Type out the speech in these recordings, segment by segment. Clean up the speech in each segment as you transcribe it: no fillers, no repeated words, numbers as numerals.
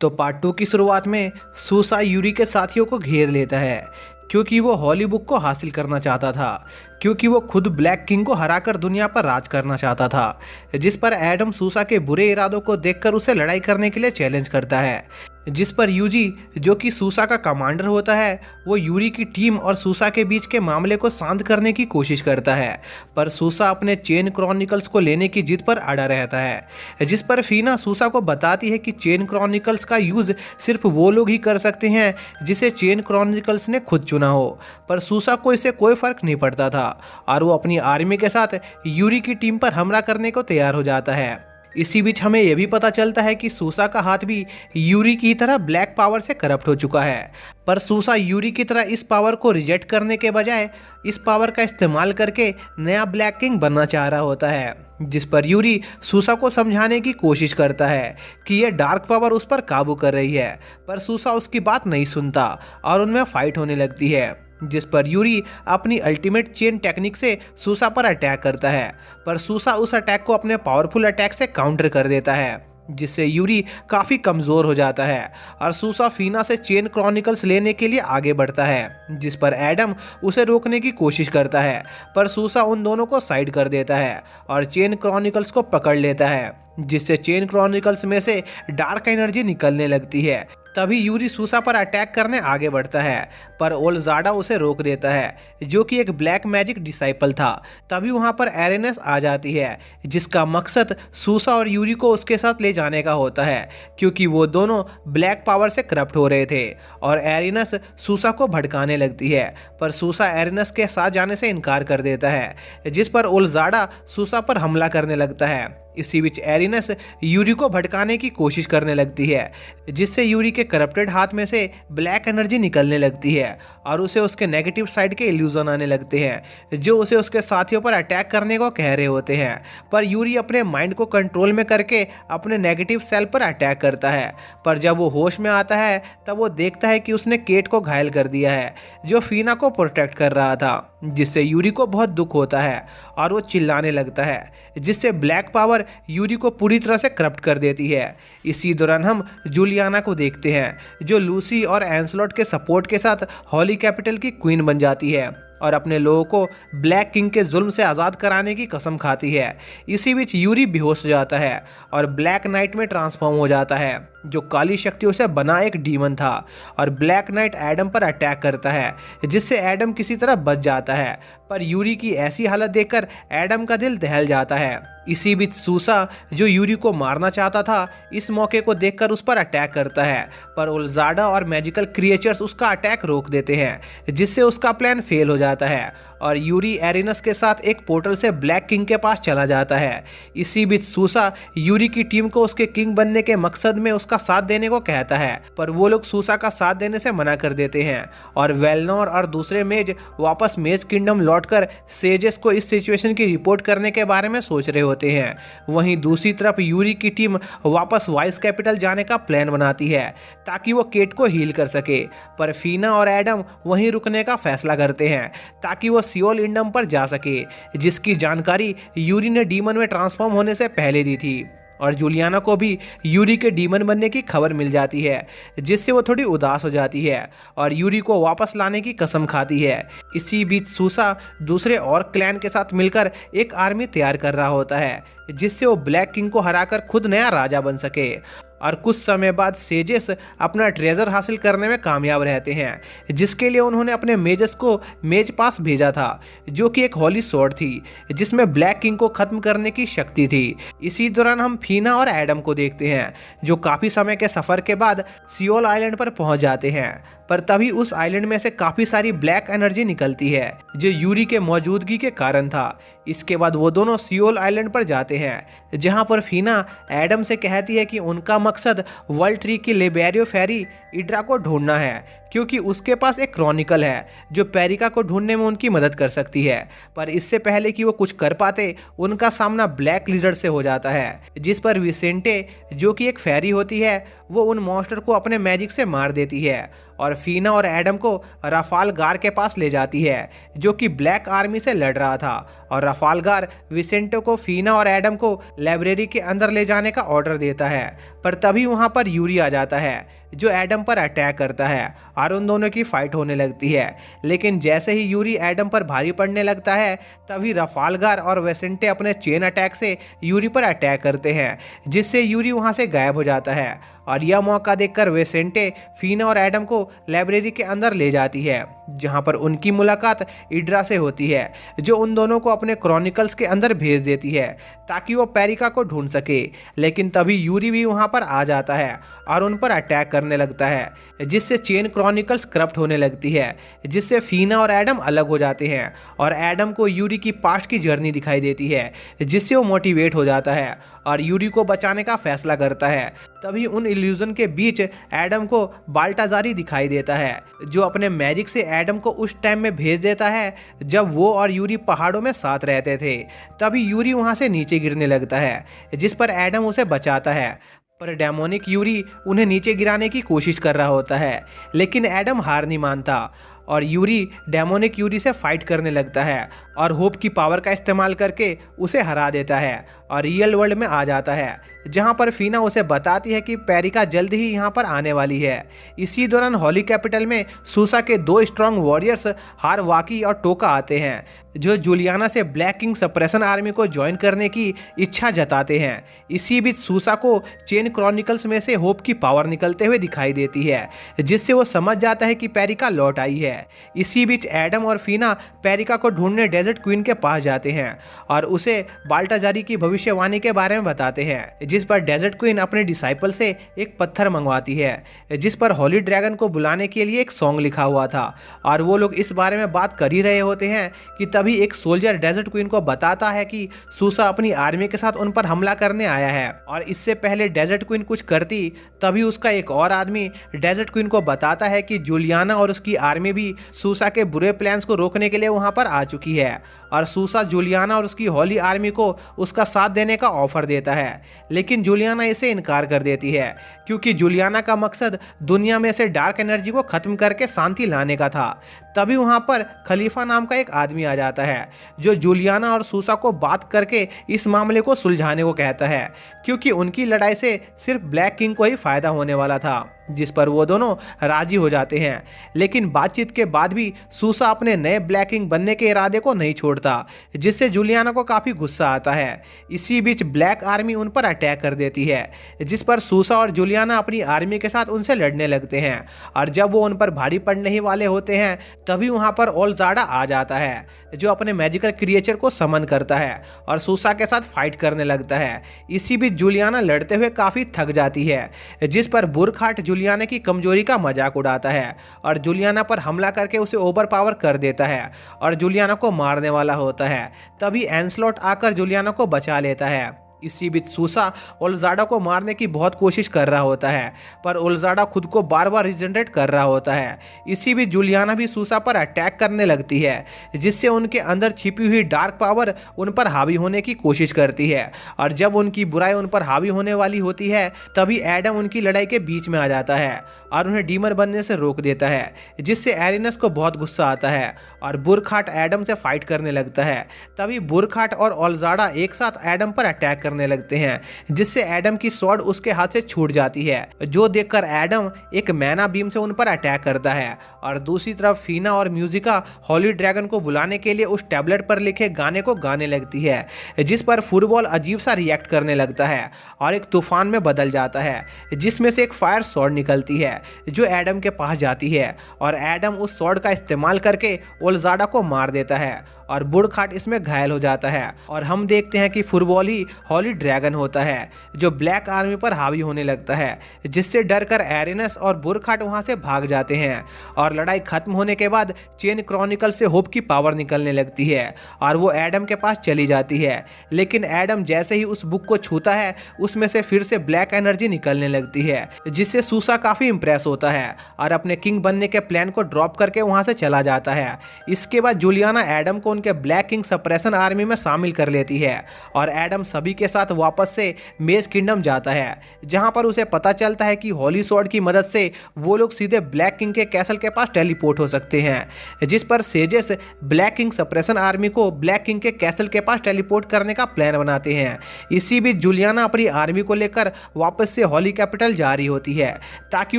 तो पार्ट 2 की शुरुआत में सूसा यूरी के साथियों को घेर लेता है क्योंकि वो हॉली बुक को हासिल करना चाहता था, क्योंकि वो खुद ब्लैक किंग को हराकर दुनिया पर राज करना चाहता था। जिस पर एडम सूसा के बुरे इरादों को देखकर उसे लड़ाई करने के लिए चैलेंज करता है, जिस पर यूजी जो कि सूसा का कमांडर होता है वो यूरी की टीम और सूसा के बीच के मामले को शांत करने की कोशिश करता है। पर सूसा अपने चेन क्रॉनिकल्स को लेने की जिद पर अड़ा रहता है, जिस पर फीना सूसा को बताती है कि चेन क्रॉनिकल्स का यूज सिर्फ वो लोग ही कर सकते हैं जिसे चेन क्रॉनिकल्स ने खुद चुना हो। पर सूसा को इससे कोई फर्क नहीं पड़ता था और वो अपनी आर्मी के साथ यूरी की टीम पर हमला करने को तैयार हो जाता है। इसी बीच हमें यह भी पता चलता है कि सूसा का हाथ भी यूरी की तरह ब्लैक पावर से करप्ट हो चुका है। पर सूसा यूरी की तरह इस पावर को रिजेक्ट करने के बजाय इस पावर का इस्तेमाल करके नया ब्लैक किंग बनना चाह रहा होता है, जिस पर यूरी सूसा को समझाने की कोशिश करता है कि यह डार्क पावर उस पर काबू कर रही है। पर सूसा उसकी बात नहीं सुनता और उनमें फाइट होने लगती है, जिस पर यूरी अपनी अल्टीमेट चेन टेक्निक से सूसा पर अटैक करता है। पर सूसा उस अटैक को अपने पावरफुल अटैक से काउंटर कर देता है, जिससे यूरी काफ़ी कमज़ोर हो जाता है और सूसा फीना से चेन क्रॉनिकल्स लेने के लिए आगे बढ़ता है, जिस पर एडम उसे रोकने की कोशिश करता है। पर सूसा उन दोनों को साइड कर देता है और चेन क्रॉनिकल्स को पकड़ लेता है, जिससे चेन क्रॉनिकल्स में से डार्क एनर्जी निकलने लगती है। तभी यूरी सूसा पर अटैक करने आगे बढ़ता है, पर ओलजाडा उसे रोक देता है, जो कि एक ब्लैक मैजिक डिसाइपल था। तभी वहां पर एरेनस आ जाती है, जिसका मकसद सूसा और यूरी को उसके साथ ले जाने का होता है, क्योंकि वो दोनों ब्लैक पावर से करप्ट हो रहे थे। और एरेनस सूसा को भड़काने लगती है, पर सूसा एरेनस के साथ जाने से इनकार कर देता है, जिस पर ओलजाडा सूसा पर हमला करने लगता है। इसी बीच एरेनस यूरी को भड़काने की कोशिश करने लगती है, जिससे यूरी के करप्टेड हाथ में से ब्लैक एनर्जी निकलने लगती है और उसे उसके नेगेटिव साइड के इल्यूजन आने लगते हैं, जो उसे उसके साथियों पर अटैक करने को कह रहे होते हैं। पर यूरी अपने माइंड को कंट्रोल में करके अपने नेगेटिव सेल पर अटैक करता है। पर जब वो होश में आता है तब वो देखता है कि उसने केट को घायल कर दिया है, जो फीना को प्रोटेक्ट कर रहा था, जिससे यूरी को बहुत दुख होता है और वो चिल्लाने लगता है, जिससे ब्लैक पावर यूरी को पूरी तरह से करप्ट कर देती है। इसी दौरान हम जूलियाना को देखते हैं, जो लूसी और एंसलॉट के सपोर्ट के साथ हॉली कैपिटल की क्वीन बन जाती है और अपने लोगों को ब्लैक किंग के जुल्म से आज़ाद कराने की कसम खाती है। इसी बीच यूरी बेहोश हो जाता है और ब्लैक नाइट में ट्रांसफॉर्म हो जाता है, जो काली शक्तियों से बना एक डीमन था। और ब्लैक नाइट एडम पर अटैक करता है, जिससे एडम किसी तरह बच जाता है। पर यूरी की ऐसी हालत देखकर एडम का दिल दहल जाता है। इसी बीच सूसा, जो यूरी को मारना चाहता था, इस मौके को देखकर उस पर अटैक करता है, पर ओलजाडा और मैजिकल क्रिएचर्स उसका अटैक रोक देते हैं, जिससे उसका प्लान फेल हो जाता है और यूरी एरेनस के साथ एक पोर्टल से ब्लैक किंग के पास चला जाता है। इसी बीच सूसा यूरी की टीम को उसके किंग बनने के मकसद में उसका साथ देने को कहता है, पर वो लोग सूसा का साथ देने से मना कर देते हैं और वेलनोर और दूसरे मेज वापस मेज किंगडम लौटकर सेजेस को इस सिचुएशन की रिपोर्ट करने के बारे में सोच रहे होते हैं। वहीं दूसरी तरफ यूरी की टीम वापस वाइस कैपिटल जाने का प्लान बनाती है ताकि वो केट को हील कर सके। पर फीना और एडम वहीं रुकने का फैसला करते हैं ताकि वो सियोल इंडम पर जा सके, जिसकी जानकारी यूरी ने डीमन में ट्रांसफॉर्म होने से पहले दी थी। और जूलियाना को भी यूरी के डीमन बनने की खबर मिल जाती है, जिससे वो थोड़ी उदास हो जाती है और यूरी को वापस लाने की कसम खाती है। इसी बीच सूसा दूसरे और क्लैन के साथ मिलकर एक आर्मी तैयार कर रहा होता है, जिससे वो ब्लैक किंग को हराकर खुद नया राजा बन सके। और कुछ समय बाद सेजेस अपना ट्रेजर हासिल करने में कामयाब रहते हैं, जिसके लिए उन्होंने अपने मेजस को मेज पास भेजा था, जो कि एक हॉली स्वॉर्ड थी जिसमें ब्लैक किंग को खत्म करने की शक्ति थी। इसी दौरान हम फीना और एडम को देखते हैं, जो काफ़ी समय के सफ़र के बाद सियोल आइलैंड पर पहुंच जाते हैं। पर तभी उस आइलैंड में से काफ़ी सारी ब्लैक एनर्जी निकलती है, जो यूरी के मौजूदगी के कारण था। इसके बाद वो दोनों सियोल आइलैंड पर जाते हैं, जहां पर फीना एडम से कहती है कि उनका मकसद वर्ल्ड ट्री की लिबेरियो फेरी इड्रा को ढूंढना है, क्योंकि उसके पास एक क्रॉनिकल है जो पेरिका को ढूंढने में उनकी मदद कर सकती है। पर इससे पहले कि वो कुछ कर पाते, उनका सामना ब्लैक लिजर्ड से हो जाता है, जिस पर विसेंटे, जो कि एक फेरी होती है, वो उन मॉन्स्टर को अपने मैजिक से मार देती है और फीना और एडम को राफाल गार के पास ले जाती है, जो कि ब्लैक आर्मी से लड़ रहा था और रफालगार विसेंटो को फीना और एडम को लाइब्रेरी के अंदर ले जाने का ऑर्डर देता है। पर तभी वहां पर यूरी आ जाता है जो एडम पर अटैक करता है और उन दोनों की फाइट होने लगती है। लेकिन जैसे ही यूरी एडम पर भारी पड़ने लगता है तभी रफालगार और वेसेंटे अपने चेन अटैक से यूरी पर अटैक करते हैं, जिससे यूरी वहां से गायब हो जाता है। और यह मौका देखकर वेसेंटे फीना और एडम को लाइब्रेरी के अंदर ले जाती है, जहां पर उनकी मुलाकात इड्रा से होती है, जो उन दोनों को अपने क्रॉनिकल्स के अंदर भेज देती है ताकि वो पेरिका को ढूंढ सके। लेकिन तभी यूरी भी वहां पर आ जाता है और उन पर अटैक करने लगता है, जिससे चेन क्रॉनिकल्स करप्ट होने लगती है, जिससे फीना और एडम अलग हो जाते हैं और एडम को यूरी की पास्ट की जर्नी दिखाई देती है, जिससे वो मोटिवेट हो जाता है और यूरी को बचाने का फैसला करता है। तभी उन इल्यूजन के बीच एडम को बाल्टाजारी दिखाई देता है, जो अपने मैजिक से एडम को उस टाइम में भेज देता है जब वो और यूरी पहाड़ों में साथ रहते थे। तभी यूरी वहां से नीचे गिरने लगता है, जिस पर एडम उसे बचाता है। पर डेमोनिक यूरी उन्हें नीचे गिराने की कोशिश कर रहा होता है, लेकिन एडम हार नहीं मानता और यूरी डेमोनिक यूरी से फाइट करने लगता है और होप की पावर का इस्तेमाल करके उसे हरा देता है और रियल वर्ल्ड में आ जाता है, जहां पर फीना उसे बताती है कि पेरिका जल्द ही यहां पर आने वाली है। इसी दौरान हॉली कैपिटल में सूसा के 2 स्ट्रॉन्ग वॉरियर्स हारवाकी और टोका आते हैं, जो जूलियाना से ब्लैक किंग सप्रेशन आर्मी को ज्वाइन करने की इच्छा जताते हैं। इसी बीच सूसा को चेन क्रॉनिकल्स में से होप की पावर निकलते हुए दिखाई देती है, जिससे वो समझ जाता है कि पेरिका लौट आई है। इसी बीच एडम और फीना पेरिका को ढूंढने डेजर्ट क्वीन के पास जाते हैं और उसे बाल्टाजारी की भविष्यवाणी के बारे में बताते हैं, जिस पर डेजर्ट क्वीन अपने डिसाइपल से एक पत्थर मंगवाती है, जिस पर हॉली ड्रैगन को बुलाने के लिए एक सॉन्ग लिखा हुआ था। और वो लोग इस बारे में बात कर ही रहे होते हैं कि तभी एक सोल्जर डेजर्ट क्वीन को बताता है कि सूसा अपनी आर्मी के साथ उन पर हमला करने आया है। और इससे पहले डेजर्ट क्वीन कुछ करती तभी उसका एक और आदमी डेजर्ट क्वीन को बताता है कि जूलियाना और उसकी आर्मी भी सूसा के बुरे प्लान्स को रोकने के लिए वहां पर आ चुकी है। और सूसा जूलियाना और उसकी हॉली आर्मी को उसका साथ देने का ऑफर देता है, लेकिन जूलियाना इसे इनकार कर देती है, क्योंकि जूलियाना का मकसद दुनिया में से डार्क एनर्जी को खत्म करके शांति लाने का था। तभी वहां पर खलीफा नाम का एक आदमी आ जाता है, जो जूलियाना और सूसा को बात करके इस मामले को सुलझाने को कहता है, क्योंकि उनकी लड़ाई से सिर्फ ब्लैक किंग को ही फायदा होने वाला था, जिस पर वो दोनों राजी हो जाते हैं। लेकिन बातचीत के बाद भी सूसा अपने नए ब्लैक किंग बनने के इरादे को नहीं छोड़ता, जिससे जूलियाना को काफी गुस्सा आता है। इसी बीच ब्लैक आर्मी उन पर अटैक कर देती है, जिस पर सूसा और जूलियाना अपनी आर्मी के साथ उनसे लड़ने लगते हैं। और जब वो उन पर भारी पड़ने ही वाले होते हैं तभी वहां पर ओलजाड़ा आ जाता है, जो अपने मैजिकल क्रिएचर को समन करता है और सूसा के साथ फाइट करने लगता है। इसी बीच जूलियाना लड़ते हुए काफी थक जाती है, जिस पर बुरखाट जूलियाना की कमजोरी का मजाक उड़ाता है और जूलियाना पर हमला करके उसे ओवर पावर कर देता है और जूलियाना को मारने वाला होता है। तभी एंसलॉट आकर जूलियाना को बचा लेता है। इसी बीच सूसा ओलजाडा को मारने की बहुत कोशिश कर रहा होता है, पर ओलजाडा खुद को बार बार रिजनरेट कर रहा होता है। इसी बीच जूलियाना भी सूसा पर अटैक करने लगती है, जिससे उनके अंदर छिपी हुई डार्क पावर उन पर हावी होने की कोशिश करती है। और जब उनकी बुराई उन पर हावी होने वाली होती है तभी एडम उनकी लड़ाई के बीच में आ जाता है और उन्हें डीमर बनने से रोक देता है, जिससे एरिनस को बहुत गुस्सा आता है और बुरखाट एडम से फाइट करने लगता है। तभी बुरखाट और ओलजाडा एक साथ एडम पर अटैक करने लगते हैं, जिससे एडम की स्वॉर्ड उसके हाथ से छूट जाती है, जो देखकर एडम एक मैना बीम से उन पर अटैक करता है। और दूसरी तरफ फीना और म्यूजिका हॉली ड्रैगन को बुलाने के लिए उस टैबलेट पर लिखे गाने को गाने लगती है, जिस पर फुटबॉल अजीब सा रिएक्ट करने लगता है और एक तूफान में बदल जाता है, जिसमें से एक फायर स्वॉर्ड निकलती है जो एडम के पास जाती है और एडम उस स्वॉर्ड का इस्तेमाल करके ओलजाडा को मार देता है और बुरखाट इसमें घायल हो जाता है। और हम देखते हैं कि फुटबॉल ही हॉली ड्रैगन होता है, जो ब्लैक आर्मी पर हावी होने लगता है, जिससे डरकर एरिनस और बुरखाट वहां से भाग जाते हैं। और लड़ाई खत्म होने के बाद चेन क्रॉनिकल से होप की पावर निकलने लगती है और वो एडम के पास चली जाती है। लेकिन एडम जैसे ही उस बुक को छूता है उसमें से फिर से ब्लैक एनर्जी निकलने लगती है, जिससे सूसा काफी इंप्रेस होता है और अपने किंग बनने के प्लान को ड्रॉप करके वहां से चला जाता है। इसके बाद जूलियाना एडम को उनके ब्लैक किंग सप्रेशन आर्मी में शामिल कर लेती है और एडम सभी के साथ वापस से मेज किंगडम जाता है, जहां पर उसे पता चलता है कि होली स्वॉर्ड की मदद से वो लोग सीधे ब्लैक किंग के कैसल के पास टेलीपोर्ट हो सकते हैं, जिस पर sages black king suppression army को ब्लैक किंग के कैसल के पास टेलीपोर्ट करने का प्लान बनाते हैं। इसी बीच जूलियाना अपनी आर्मी को लेकर वापस से हॉली कैपिटल जा रही होती है ताकि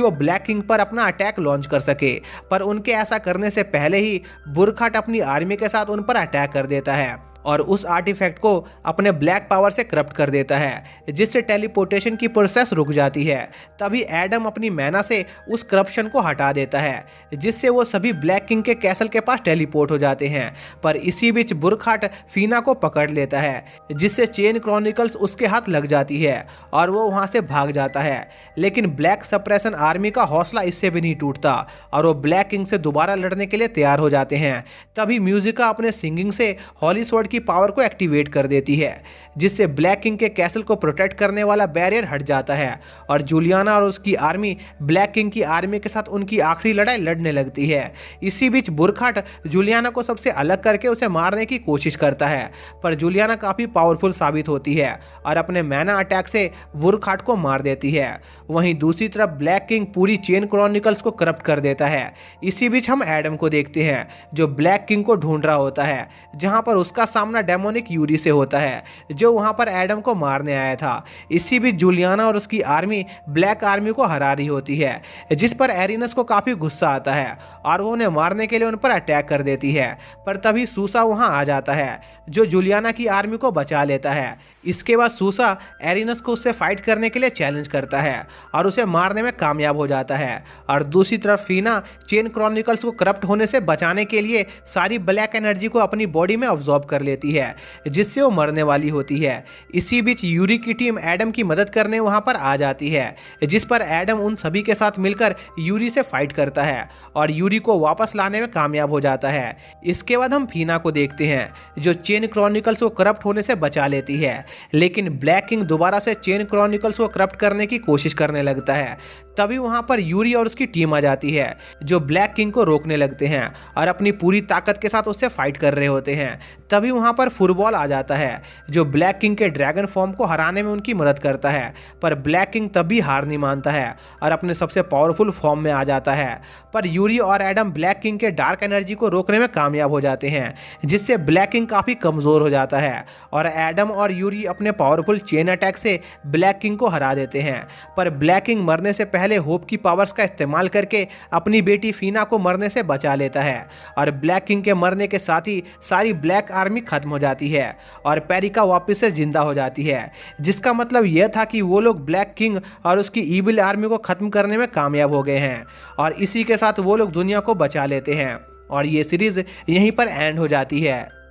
वो ब्लैक किंग पर अपना अटैक लॉन्च कर सके, पर उनके ऐसा करने से पहले ही बुरखाट अपनी आर्मी के साथ उन पर अटैक कर देता है और उस आर्टिफैक्ट को अपने ब्लैक पावर से करप्ट कर देता है, जिससे टेलीपोर्टेशन की प्रोसेस रुक जाती है। तभी एडम अपनी मैना से उस करप्शन को हटा देता है, जिससे वो सभी ब्लैक किंग के कैसल के पास टेलीपोर्ट हो जाते हैं। पर इसी बीच बुरखाट फीना को पकड़ लेता है, जिससे चेन क्रॉनिकल्स उसके हाथ लग जाती है और वो वहाँ से भाग जाता है। लेकिन ब्लैक सप्रेशन आर्मी का हौसला इससे भी नहीं टूटता और वो ब्लैक किंग से दोबारा लड़ने के लिए तैयार हो जाते हैं। तभी म्यूजिका अपने सिंगिंग से हॉली स्वॉर्ड की पावर को एक्टिवेट कर देती है, जिससे ब्लैक किंग के कैसल को प्रोटेक्ट करने वाला बैरियर हट जाता है और जूलियाना और उसकी आर्मी ब्लैक किंग की आर्मी के साथ उनकी आखिरी लड़ाई लड़ने लगती है। इसी बीच बुरखाट जूलियाना को सबसे अलग करके उसे मारने की कोशिश करता है, पर जूलियाना काफी पावरफुल साबित होती है और अपने मैना अटैक से बुरखाट को मार देती है। वहीं दूसरी तरफ ब्लैक किंग पूरी चेन क्रॉनिकल्स को करप्ट कर देता है। इसी बीच हम एडम को देखते हैं जो ब्लैक किंग को ढूंढ रहा होता है, जहां पर उसका सामना डेमोनिक यूरी से होता है जो वहां पर एडम को मारने आया था। इसी बीच जूलियाना और उसकी आर्मी ब्लैक आर्मी को हरा रही होती है, जिस पर एरिनस को काफी गुस्सा आता है और वो उन्हें मारने के लिए उन पर अटैक कर देती है। पर तभी सूसा वहां आ जाता है जो जूलियाना की आर्मी को बचा लेता है। इसके बाद सूसा एरिनस को उससे फाइट करने के लिए चैलेंज करता है और उसे मारने में कामयाब हो जाता है। और दूसरी तरफ फीना चेन क्रॉनिकल्स को करप्ट होने से बचाने के लिए सारी ब्लैक एनर्जी को अपनी बॉडी में ऑब्जॉर्ब कर लेती है, जिससे वो मरने वाली होती है। इसी बीच यूरी की टीम एडम की मदद करने वहां पर आ जाती है, जिस पर एडम उन सभी के साथ मिलकर यूरी से फाइट करता है और यूरी को वापस लाने में कामयाब हो जाता है। इसके बाद हम फीना को देखते हैं जो चेन क्रॉनिकल्स को करप्ट होने से बचा लेती है, लेकिन ब्लैक किंग दोबारा से चेन क्रॉनिकल्स को करप्ट करने की कोशिश करने लगता है। तभी वहां पर यूरी और उसकी टीम आ जाती है जो ब्लैक किंग को रोकने लगते हैं और अपनी पूरी ताकत के साथ उससे फाइट कर रहे होते हैं। तभी वहां पर फुटबॉल आ जाता है जो ब्लैक किंग के ड्रैगन फॉर्म को हराने में उनकी मदद करता है, पर ब्लैक किंग तब भी हार नहीं मानता है और अपने सबसे पावरफुल फॉर्म में आ जाता है। पर यूरी और एडम ब्लैक किंग के डार्क एनर्जी को रोकने में कामयाब हो जाते हैं, जिससे ब्लैक किंग काफी कमजोर हो जाता है और एडम और यूरी अपने पावरफुल चेन अटैक से ब्लैक किंग को हरा देते हैं। पर ब्लैक किंग मरने से पहले होप की पावर्स का इस्तेमाल करके अपनी बेटी फीना को मरने से बचा लेता है और ब्लैक किंग के मरने के साथ ही सारी ब्लैक आर्मी खत्म हो जाती है और पेरिका वापस से जिंदा हो जाती है, जिसका मतलब यह था कि वो लोग ब्लैक किंग और उसकी ईविल आर्मी को खत्म करने में कामयाब हो गए हैं और इसी के साथ वो लोग दुनिया को बचा लेते हैं और ये सीरीज यहीं पर एंड हो जाती है।